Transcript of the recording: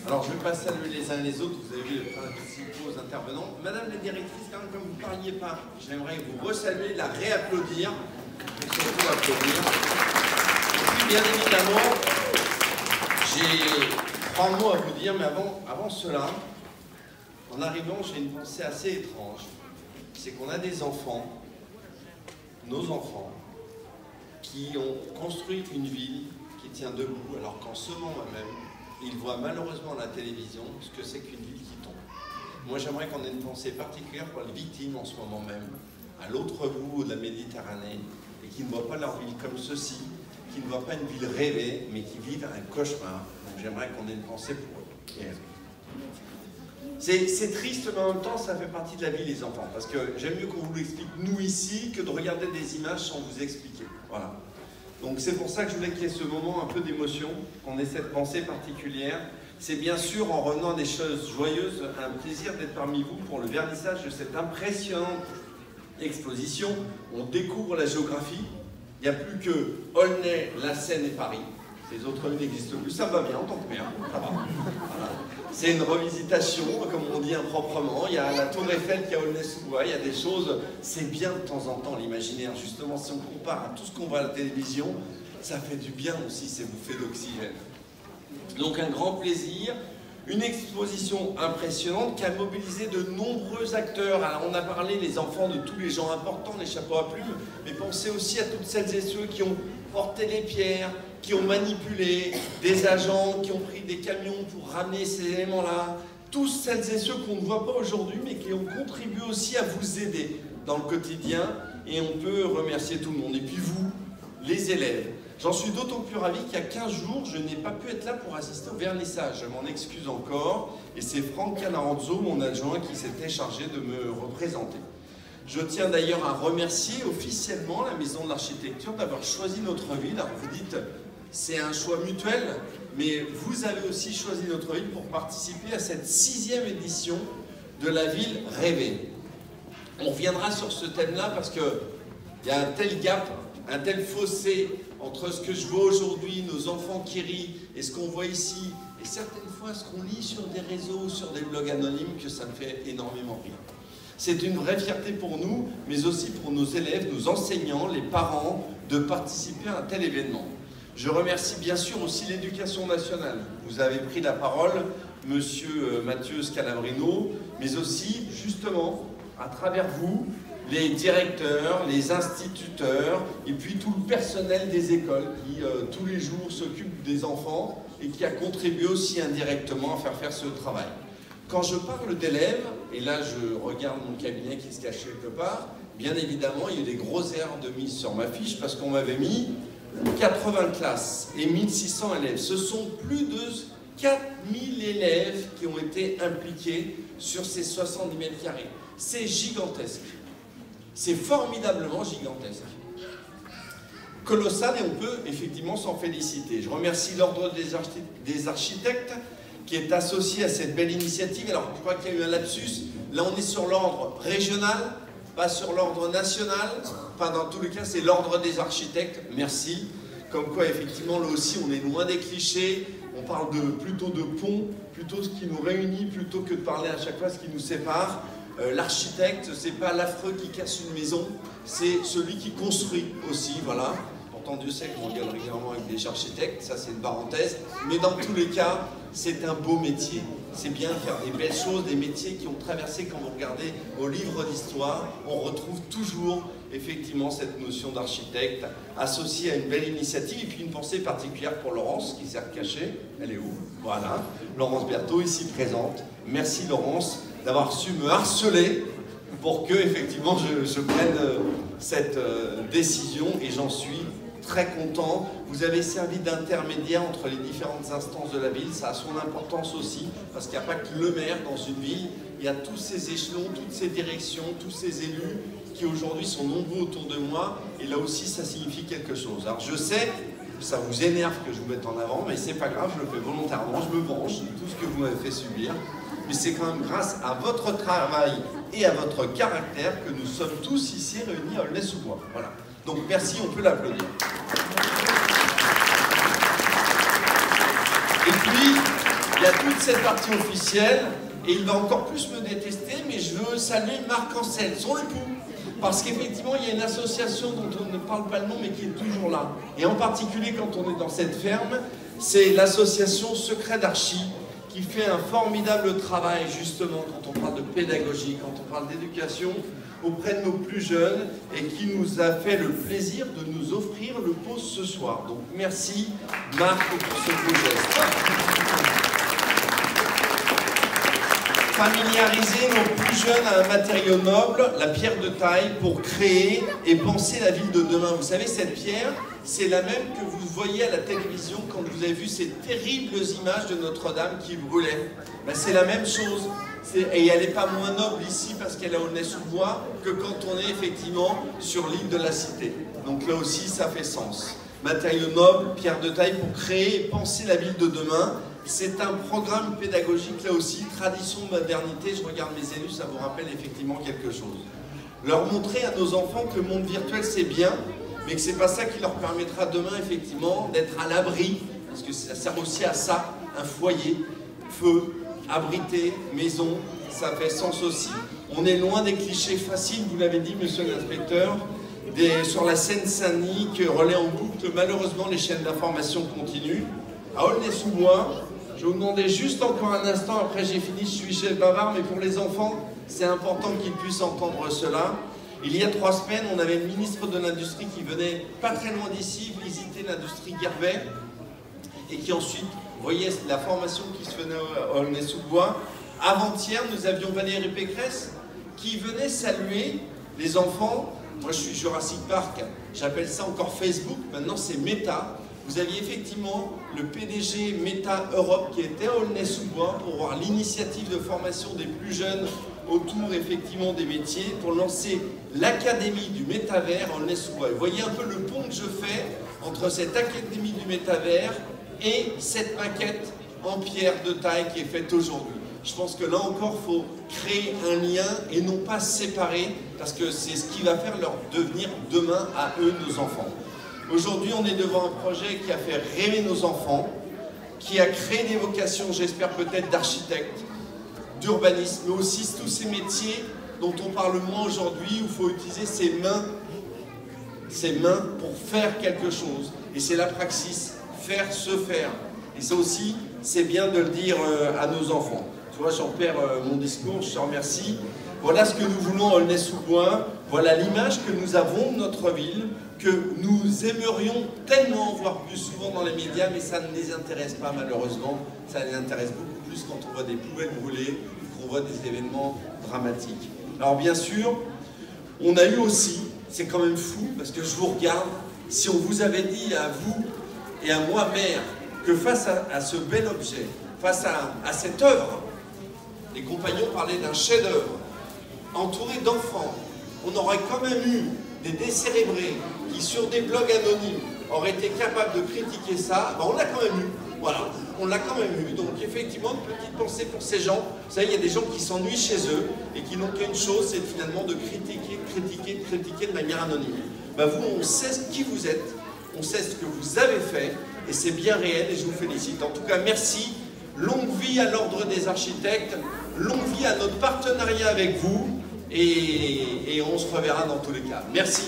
Alors je vais pas saluer les uns et les autres, vous avez vu les principaux intervenants. Madame la directrice, quand même, comme vous ne parliez pas, j'aimerais vous resaluer, la réapplaudir, et surtout applaudir. Et puis bien évidemment, j'ai 3 mots à vous dire, mais avant cela, en arrivant, j'ai une pensée assez étrange. C'est qu'on a des enfants, nos enfants, qui ont construit une ville qui tient debout, alors qu'en ce moment même, ils voient malheureusement à la télévision ce que c'est qu'une ville qui tombe. Moi, j'aimerais qu'on ait une pensée particulière pour les victimes en ce moment même, à l'autre bout de la Méditerranée, et qui ne voient pas leur ville comme ceci, qui ne voient pas une ville rêvée, mais qui vivent un cauchemar. Donc j'aimerais qu'on ait une pensée pour eux. C'est triste, mais en même temps, ça fait partie de la vie, les enfants. Parce que j'aime mieux qu'on vous l'explique, nous, ici, que de regarder des images sans vous expliquer. Voilà. Donc c'est pour ça que je voulais qu'il y ait ce moment un peu d'émotion, qu'on ait cette pensée particulière. C'est bien sûr, en revenant à des choses joyeuses, un plaisir d'être parmi vous pour le vernissage de cette impressionnante exposition. On découvre la géographie. Il n'y a plus que Aulnay, La Seine et Paris. Les autres villes n'existent plus. Ça va bien en tant que maire, ça va. Voilà. C'est une revisitation, comme on dit improprement. Il y a la Tour Eiffel qui est à Aulnay-sous-Bois. Il y a des choses, c'est bien de temps en temps l'imaginaire. Justement, si on compare à tout ce qu'on voit à la télévision, ça fait du bien aussi, ces bouffées d'oxygène. Donc un grand plaisir. Une exposition impressionnante qui a mobilisé de nombreux acteurs. Alors on a parlé, les enfants, de tous les gens importants, les chapeaux à plumes, mais pensez aussi à toutes celles et ceux qui ont porté les pierres, qui ont manipulé, des agents qui ont pris des camions pour ramener ces éléments-là. Tous celles et ceux qu'on ne voit pas aujourd'hui, mais qui ont contribué aussi à vous aider dans le quotidien. Et on peut remercier tout le monde. Et puis vous, les élèves. J'en suis d'autant plus ravi qu'il y a 15 jours, je n'ai pas pu être là pour assister au vernissage. Je m'en excuse encore. Et c'est Franck Canaranzo, mon adjoint, qui s'était chargé de me représenter. Je tiens d'ailleurs à remercier officiellement la Maison de l'Architecture d'avoir choisi notre ville. Alors vous dites, c'est un choix mutuel, mais vous avez aussi choisi notre ville pour participer à cette 6e édition de la ville rêvée. On reviendra sur ce thème-là parce qu'il y a un tel gap, un tel fossé entre ce que je vois aujourd'hui, nos enfants qui rient, et ce qu'on voit ici, et certaines fois ce qu'on lit sur des réseaux, sur des blogs anonymes, que ça me fait énormément rire. C'est une vraie fierté pour nous, mais aussi pour nos élèves, nos enseignants, les parents, de participer à un tel événement. Je remercie bien sûr aussi l'Éducation nationale. Vous avez pris la parole, Monsieur Mathieu Scalabrino, mais aussi, justement, à travers vous, les directeurs, les instituteurs, et puis tout le personnel des écoles qui, tous les jours, s'occupe des enfants et qui a contribué aussi indirectement à faire ce travail. Quand je parle d'élèves, et là je regarde mon cabinet qui se cache quelque part, bien évidemment, il y a eu des grosses erreurs de mise sur ma fiche parce qu'on m'avait mis 80 classes et 1600 élèves. Ce sont plus de 4000 élèves qui ont été impliqués sur ces 70 mètres carrés. C'est gigantesque. C'est formidablement gigantesque. Colossal, et on peut effectivement s'en féliciter. Je remercie l'Ordre des architectes qui est associé à cette belle initiative. Alors, je crois qu'il y a eu un lapsus. Là, on est sur l'ordre régional, pas sur l'ordre national. Enfin, dans tous les cas, c'est l'Ordre des architectes. Merci. Comme quoi, effectivement, là aussi, on est loin des clichés. On parle plutôt de pont, plutôt ce qui nous réunit, plutôt que de parler à chaque fois ce qui nous sépare. L'architecte, c'est pas l'affreux qui casse une maison, c'est celui qui construit aussi, voilà. Pourtant, Dieu sait qu'on regarde régulièrement avec des architectes, ça c'est une parenthèse. Mais dans tous les cas, c'est un beau métier. C'est bien de faire des belles choses, des métiers qui ont traversé, quand vous regardez au livre d'histoire, on retrouve toujours effectivement cette notion d'architecte associée à une belle initiative. Et puis une pensée particulière pour Laurence, qui s'est recachée. Elle est où? Voilà. Laurence Berthaud, ici présente. Merci Laurence d'avoir su me harceler pour que effectivement je prenne cette décision, et j'en suis très content. Vous avez servi d'intermédiaire entre les différentes instances de la ville, ça a son importance aussi, parce qu'il n'y a pas que le maire dans une ville, il y a tous ces échelons, toutes ces directions, tous ces élus qui aujourd'hui sont nombreux autour de moi, et là aussi ça signifie quelque chose. Alors je sais, ça vous énerve que je vous mette en avant, mais c'est pas grave, je le fais volontairement, je me venge de tout ce que vous m'avez fait subir. Mais c'est quand même grâce à votre travail et à votre caractère que nous sommes tous ici réunis à Aulnay-sous-Bois. Voilà. Donc merci, on peut l'applaudir. Et puis, il y a toute cette partie officielle, et il va encore plus me détester, mais je veux saluer Marc Ancel, son époux. Parce qu'effectivement, il y a une association dont on ne parle pas le nom, mais qui est toujours là. Et en particulier, quand on est dans cette ferme, c'est l'association Secret d'Archi, qui fait un formidable travail, justement, quand on parle de pédagogie, quand on parle d'éducation, auprès de nos plus jeunes, et qui nous a fait le plaisir de nous offrir le pot ce soir. Donc, merci, Marc, pour ce beau geste. Familiariser nos plus jeunes à un matériau noble, la pierre de taille, pour créer et penser la ville de demain. Vous savez, cette pierre, c'est la même que vous voyez à la télévision quand vous avez vu ces terribles images de Notre-Dame qui brûlait. Ben, c'est la même chose. Et elle n'est pas moins noble ici parce qu'elle est au Aulnay-sous-Bois que quand on est effectivement sur l'île de la Cité. Donc là aussi, ça fait sens. Matériau noble, pierre de taille, pour créer et penser la ville de demain. C'est un programme pédagogique, là aussi, tradition, modernité. Je regarde mes élus, ça vous rappelle effectivement quelque chose. Leur montrer à nos enfants que le monde virtuel, c'est bien, mais que c'est pas ça qui leur permettra demain, effectivement, d'être à l'abri, parce que ça sert aussi à ça, un foyer, feu, abrité, maison, ça fait sens aussi. On est loin des clichés faciles, vous l'avez dit, monsieur l'inspecteur, sur la Seine-Saint-Denis, que relaient en boucle, malheureusement, les chaînes d'information continuent. À Aulnay-sous-Bois, je vous demandais juste encore un instant, après j'ai fini, je suis chef bavard, mais pour les enfants, c'est important qu'ils puissent entendre cela. Il y a 3 semaines, on avait le ministre de l'Industrie qui venait pas très loin d'ici visiter l'industrie Guervais et qui ensuite voyait la formation qui se faisait à Aulnay-sous-Bois. Avant-hier, nous avions Valérie Pécresse qui venait saluer les enfants. Moi, je suis Jurassic Park, j'appelle ça encore Facebook, maintenant c'est Meta. Vous aviez effectivement le PDG Meta Europe qui était à Aulnay-sous-Bois pour voir l'initiative de formation des plus jeunes autour effectivement des métiers, pour lancer l'académie du métavers à Aulnay-sous-Bois. Vous voyez un peu le pont que je fais entre cette académie du métavers et cette maquette en pierre de taille qui est faite aujourd'hui. Je pense que là encore, il faut créer un lien et non pas séparer, parce que c'est ce qui va faire leur devenir demain à eux, nos enfants. Aujourd'hui, on est devant un projet qui a fait rêver nos enfants, qui a créé des vocations, j'espère peut-être d'architectes, d'urbanisme, mais aussi tous ces métiers dont on parle moins aujourd'hui, où il faut utiliser ses mains pour faire quelque chose. Et c'est la praxis, faire se faire. Et ça aussi, c'est bien de le dire à nos enfants. Tu vois, j'en perds mon discours, je te remercie. Voilà ce que nous voulons à Aulnay-sous-Bois, voilà l'image que nous avons de notre ville, que nous aimerions tellement voir plus souvent dans les médias, mais ça ne les intéresse pas malheureusement. Ça les intéresse beaucoup plus quand on voit des poubelles brûlées, qu'on voit des événements dramatiques. Alors bien sûr, on a eu aussi, c'est quand même fou, parce que je vous regarde, si on vous avait dit à vous et à moi, maire, que face à ce bel objet, face à cette œuvre, les compagnons parlaient d'un chef-d'œuvre, entouré d'enfants, on aurait quand même eu des décérébrés qui, sur des blogs anonymes, auraient été capables de critiquer ça, ben on l'a quand même eu. Voilà, on l'a quand même eu. Donc effectivement, une petite pensée pour ces gens. Vous savez, il y a des gens qui s'ennuient chez eux et qui n'ont qu'une chose, c'est finalement de critiquer de manière anonyme. Ben vous, on sait qui vous êtes, on sait ce que vous avez fait, et c'est bien réel, et je vous félicite. En tout cas, merci. Longue vie à l'Ordre des architectes, longue vie à notre partenariat avec vous, et on se reverra dans tous les cas. Merci.